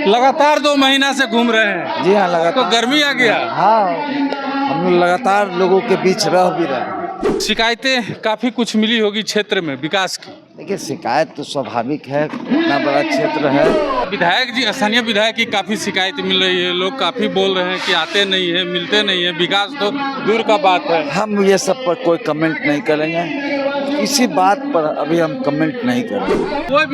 लगातार 2 महीना से घूम रहे हैं। जी हाँ, लगातार। तो गर्मी आ गया। हाँ, हम लोग लगातार लोगों के बीच रह भी रहे हैं। शिकायतें काफी कुछ मिली होगी क्षेत्र में विकास की। देखिए, शिकायत तो स्वाभाविक है, इतना बड़ा क्षेत्र है। विधायक जी, स्थानीय विधायक की काफी शिकायत मिल रही है। लोग काफी बोल रहे हैं कि आते नहीं है, मिलते नहीं है, विकास तो दूर का बात है। हम ये सब पर कोई कमेंट नहीं करेंगे, इसी बात पर अभी हम कमेंट नहीं करेंगे। कोई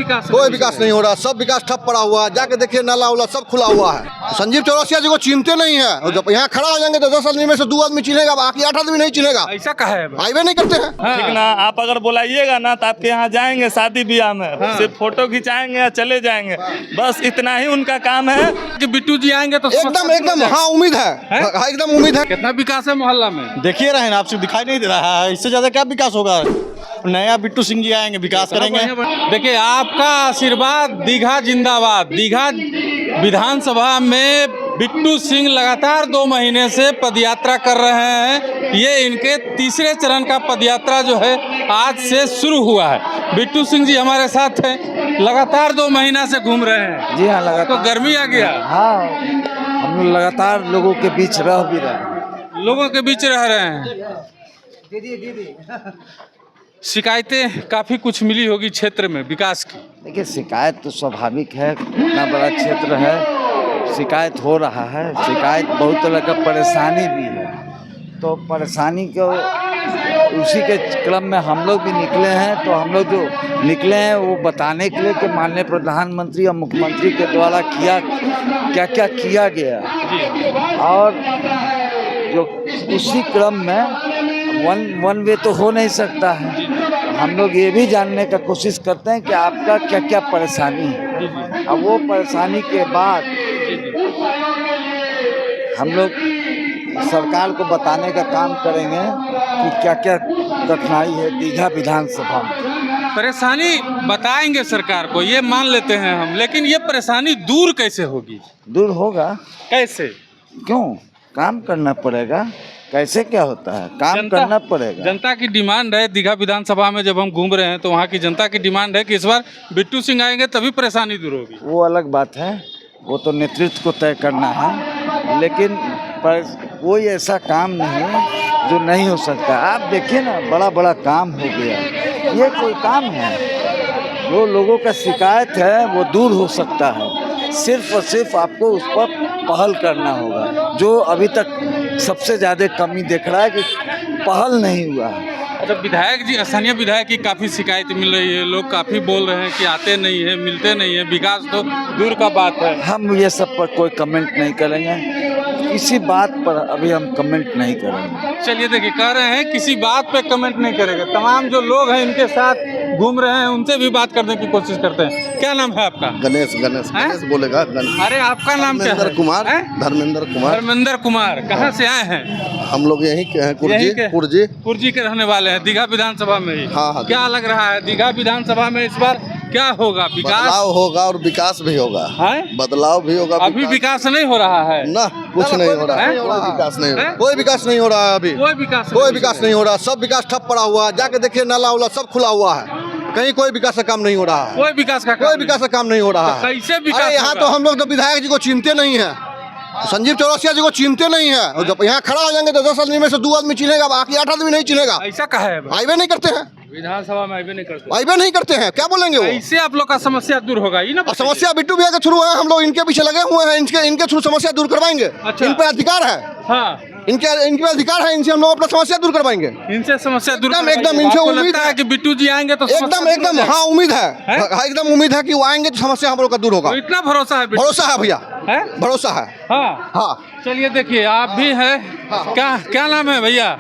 विकास नहीं हो रहा, सब विकास ठप पड़ा हुआ है। जाके देखिए, नाला उला सब खुला हुआ है। संजीव चौरसिया जी को चिनते नहीं है, और जब यहाँ खड़ा हो जाएंगे तो 10 आदमी में से 2 आदमी चिनेगा, बाकी 8 आदमी नहीं चिनेगा। ऐसा कहा है? हाईवे नहीं करते हैं। हाँ। ठीक ना, आप अगर बुलाइएगा ना तो आपके यहाँ जाएंगे शादी ब्याह में। हाँ। सिर्फ फोटो खिंचाएंगे या चले जाएंगे, बस इतना ही उनका काम है। कि बिट्टू जी आएंगे तो एकदम हाँ, उम्मीद है, हाँ, एकदम उम्मीद है। कितना विकास है मोहल्ला में? देखिए रहे हैं, आपसे दिखाई नहीं दे रहा है, इससे ज्यादा क्या विकास होगा। नया बिट्टू सिंह जी आएंगे, विकास करेंगे। देखिए, आपका आशीर्वाद दीघा जिंदाबाद। दीघा विधानसभा में बिट्टू सिंह लगातार 2 महीने से पदयात्रा कर रहे हैं। ये इनके तीसरे चरण का पदयात्रा जो है आज से शुरू हुआ है। बिट्टू सिंह जी हमारे साथ हैं, लगातार 2 महीना से घूम रहे हैं। जी हाँ, लगातार। तो गर्मी आ गया। हाँ, हम लोग लगातार लोगों के बीच रह भी रहे हैं। लोगों के बीच रह रहे हैं। शिकायतें काफी कुछ मिली होगी क्षेत्र में विकास की। देखिए, शिकायत तो स्वाभाविक है, इतना बड़ा क्षेत्र है, शिकायत हो रहा है। शिकायत बहुत तरह का परेशानी भी है, तो परेशानी को उसी के क्रम में हम लोग भी निकले हैं। तो हम लोग जो निकले हैं वो बताने के लिए कि माननीय प्रधानमंत्री और मुख्यमंत्री के द्वारा क्या क्या किया गया, और जो उसी क्रम में वन वे तो हो नहीं सकता है। हम लोग ये भी जानने का कोशिश करते हैं कि आपका क्या क्या परेशानी है। अब वो परेशानी के बाद हम लोग सरकार को बताने का काम करेंगे कि क्या क्या कठिनाई है दीघा विधानसभा में। परेशानी बताएंगे सरकार को, ये मान लेते हैं हम, लेकिन ये परेशानी दूर कैसे होगी? दूर होगा कैसे? क्यों? काम करना पड़ेगा। कैसे क्या होता है, काम करना पड़ेगा। जनता की डिमांड है। दीघा विधानसभा में जब हम घूम रहे हैं तो वहाँ की जनता की डिमांड है कि इस बार बिट्टू सिंह आएंगे तभी परेशानी दूर होगी। वो अलग बात है, वो तो नेतृत्व को तय करना है, लेकिन कोई ऐसा काम नहीं जो नहीं हो सकता। आप देखिए ना, बड़ा बड़ा काम हो गया। ये कोई काम है? जो लोगों का शिकायत है वो दूर हो सकता है। सिर्फ और सिर्फ आपको उस पर पहल करना होगा। जो अभी तक सबसे ज़्यादा कमी देख रहा है कि पहल नहीं हुआ है। अच्छा, विधायक जी, स्थानीय विधायक की काफ़ी शिकायत मिल रही है। लोग काफ़ी बोल रहे हैं कि आते नहीं है, मिलते नहीं है, विकास तो दूर का बात है। हम ये सब पर कोई कमेंट नहीं करेंगे, इसी बात पर अभी हम कमेंट नहीं करेंगे। चलिए, देखिए, कह रहे हैं किसी बात पे कमेंट नहीं करेंगे। तमाम जो लोग हैं इनके साथ घूम रहे हैं, उनसे भी बात करने की कोशिश करते हैं। क्या नाम है आपका? गणेश बोलेगा। अरे, आपका नाम क्या है? धर्मेंद्र कुमार। धर्मेंद्र कुमार। कहाँ से आए हैं? हम लोग यहीं के हैं, कुर्जी के रहने वाले हैं। दीघा विधानसभा में ही। हाँ। क्या लग रहा है दीघा विधानसभा में इस बार क्या होगा? बदलाव होगा और विकास भी होगा। बदलाव भी होगा। अभी विकास नहीं हो रहा है ना, कुछ नहीं हो रहा है। कोई विकास नहीं हो रहा है। अभी कोई विकास नहीं हो रहा। सब विकास ठप पड़ा हुआ है। जाके देखिए, नाला उला सब खुला हुआ है, कहीं कोई विकास का काम नहीं हो रहा है। कोई विकास का काम नहीं हो रहा है। कैसे विकास? यहाँ तो हम लोग तो विधायक जी को चिनते नहीं है, संजीव चौरसिया जी को चिनते नहीं है, और जब यहाँ खड़ा हो जाएंगे तो 10 आदमी में से 2 आदमी चिनेगा, बाकी 8 आदमी नहीं चिनेगा। ऐसा कहा है? हाईवे नहीं करते हैं। विधानसभा में हाईवे नहीं करते हैं, क्या बोलेंगे वो? इससे आप लोग का समस्या दूर होगा ही ना। समस्या बिट्टू भैया के थ्रू है, हम लोग इनके पीछे लगे हुए हैं, इनके थ्रू समस्या दूर करवाएंगे। अच्छा। इन पे अधिकार है। हाँ, इनके अधिकार है, इनसे हम लोग अपना समस्या दूर करवाएंगे। इनसे समस्या दूर एकदम इनसे उम्मीद है कि बिट्टू जी आएंगे तो एकदम हाँ, उम्मीद है, एकदम उम्मीद है कि वो आएंगे तो समस्या हम लोग का दूर होगा। तो इतना भरोसा है? भरोसा है भैया, भरोसा है। हाँ। चलिए, देखिए, आप भी है। क्या नाम है भैया?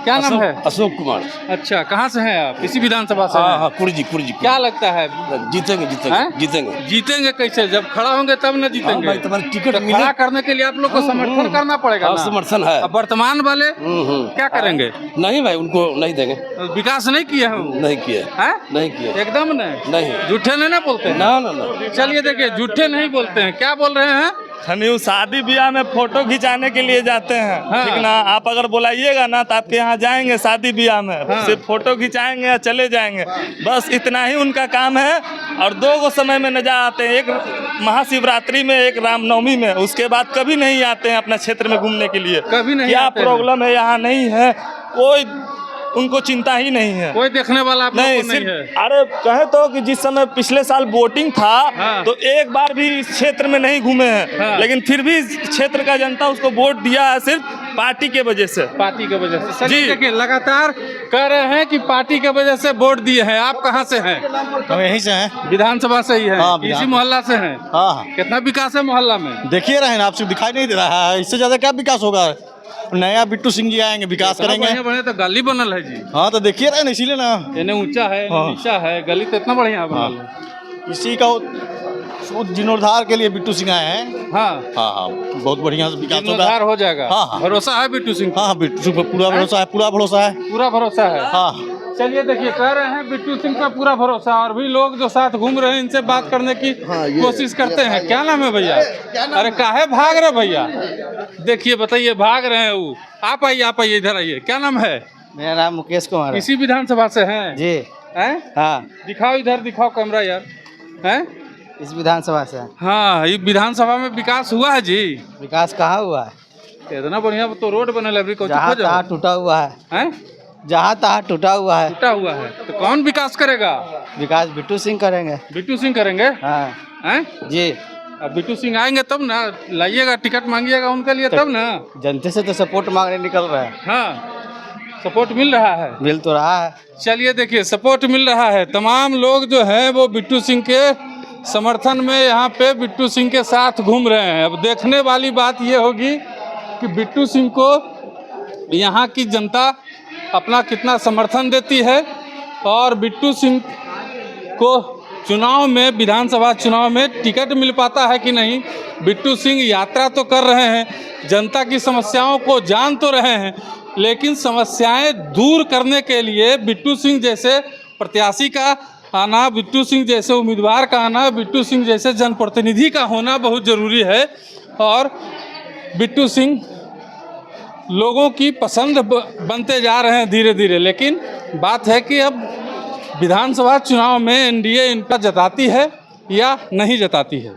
क्या नाम है? अशोक कुमार। अच्छा, कहाँ से हैं आप? इसी विधानसभा से? हाँ, कुर्जी। क्या लगता है? जीतेंगे कैसे? जब खड़ा होंगे तब न जीतेंगे। तुम्हारी टिकट खड़ा करने के लिए आप लोग को समर्थन करना पड़ेगा ना? समर्थन है। अब वर्तमान वाले क्या करेंगे? नहीं भाई, उनको नहीं देंगे। विकास नहीं किया हम? नहीं किए। एकदम नहीं। झूठे नहीं ना बोलते हैं? ना। चलिए, देखिए, झूठे नहीं बोलते हैं। क्या बोल रहे हैं? खनिऊ शादी ब्याह में फोटो खिंचाने के लिए जाते हैं। हाँ। ठीक ना, आप अगर बुलाइएगा ना तो आपके यहाँ जाएंगे शादी ब्याह में, हाँ। सिर्फ फोटो खिंचाएंगे या चले जाएंगे, बस इतना ही उनका काम है। और 2 गो समय में नजर आते हैं, एक महाशिवरात्रि में, एक रामनवमी में, उसके बाद कभी नहीं आते हैं अपना क्षेत्र में घूमने के लिए। कभी नहीं क्या आते हैं। प्रॉब्लम है यहाँ नहीं है, कोई उनको चिंता ही नहीं है। कोई देखने वाला आप लोगों नहीं, को नहीं सिर्फ है। अरे कहे तो कि जिस समय पिछले साल वोटिंग था, हाँ। तो एक बार भी इस क्षेत्र में नहीं घूमे हैं। हाँ। लेकिन फिर भी इस क्षेत्र का जनता उसको वोट दिया है सिर्फ पार्टी के वजह से। पार्टी की वजह से जी। देखिए लगातार कह रहे हैं कि पार्टी की वजह से वोट दिए हैं। आप कहाँ से हैं? हम यहीं से हैं। विधानसभा से ही है। हाँ, इसी विधान- मोहल्ला से हैं। हाँ हाँ, कितना विकास है मोहल्ला में? देखिए रहे हैं आप, सिर्फ दिखाई नहीं दे रहा है। इससे ज्यादा क्या विकास होगा? नया बिट्टू सिंह जी आएंगे, विकास करेंगे। बढ़िया बढ़िया तो गली बनल है जी। हाँ तो देखिए रहे ना, इसीलिए ना इन्हें ऊंचा है इन्हें हाँ। नीचा है, गली तो इतना बढ़िया बनल है। इसी का जीर्णोद्धार के लिए बिट्टू सिंह आए हैं। हाँ, हाँ हाँ, बहुत बढ़िया से विकास होगा। जीर्णोद्धार हो जाएगा। हाँ, हाँ। भरोसा है बिट्टू सिंह? हाँ हाँ, बिट्टू सिंह पर पूरा भरोसा है, पूरा भरोसा है। पूरा भरोसा है। हाँ चलिए देखिए कह रहे हैं बिट्टू सिंह का पूरा भरोसा। और भी लोग जो साथ घूम रहे हैं इनसे बात करने की कोशिश करते हैं। क्या नाम है भैया? अरे काहे भाग रहे भैया? देखिए बताइए, भाग रहे हैं वो। आप आइए इधर आइए। क्या नाम है? मेरा नाम मुकेश कुमार है। इसी विधानसभा से हैं? जी हैं? हाँ, दिखाओ इधर, दिखाओ कैमरा यार। हैं? इस विधानसभा से। हाँ, ये विधानसभा में विकास हुआ है जी। विकास कहाँ हुआ है? इतना बढ़िया तो रोड बनल है अभी। जहाँ तहाँ टूटा हुआ है। हैं? जहाँ तहाँ टूटा हुआ है। टूटा हुआ है तो कौन विकास करेगा? विकास बिट्टू सिंह करेंगे। बिट्टू सिंह करेंगे। हाँ हैं? जी, अब बिट्टू सिंह आएंगे तब ना, लाइएगा टिकट मांगिएगा उनके लिए तब ना। जनते से तो सपोर्ट मांगने निकल रहे हैं। हाँ, सपोर्ट मिल रहा है। मिल तो रहा है। चलिए देखिए, सपोर्ट मिल रहा है। तमाम लोग जो हैं वो बिट्टू सिंह के समर्थन में यहाँ पे बिट्टू सिंह के साथ घूम रहे हैं। अब देखने वाली बात ये होगी कि बिट्टू सिंह को यहाँ की जनता अपना कितना समर्थन देती है और बिट्टू सिंह को चुनाव में, विधानसभा चुनाव में टिकट मिल पाता है कि नहीं। बिट्टू सिंह यात्रा तो कर रहे हैं, जनता की समस्याओं को जान तो रहे हैं, लेकिन समस्याएं दूर करने के लिए बिट्टू सिंह जैसे प्रत्याशी का आना, बिट्टू सिंह जैसे उम्मीदवार का आना, बिट्टू सिंह जैसे जनप्रतिनिधि का होना बहुत ज़रूरी है। और बिट्टू सिंह लोगों की पसंद बनते जा रहे हैं धीरे धीरे। लेकिन बात है कि अब विधानसभा चुनाव में एनडीए इन पर जताती है या नहीं जताती है।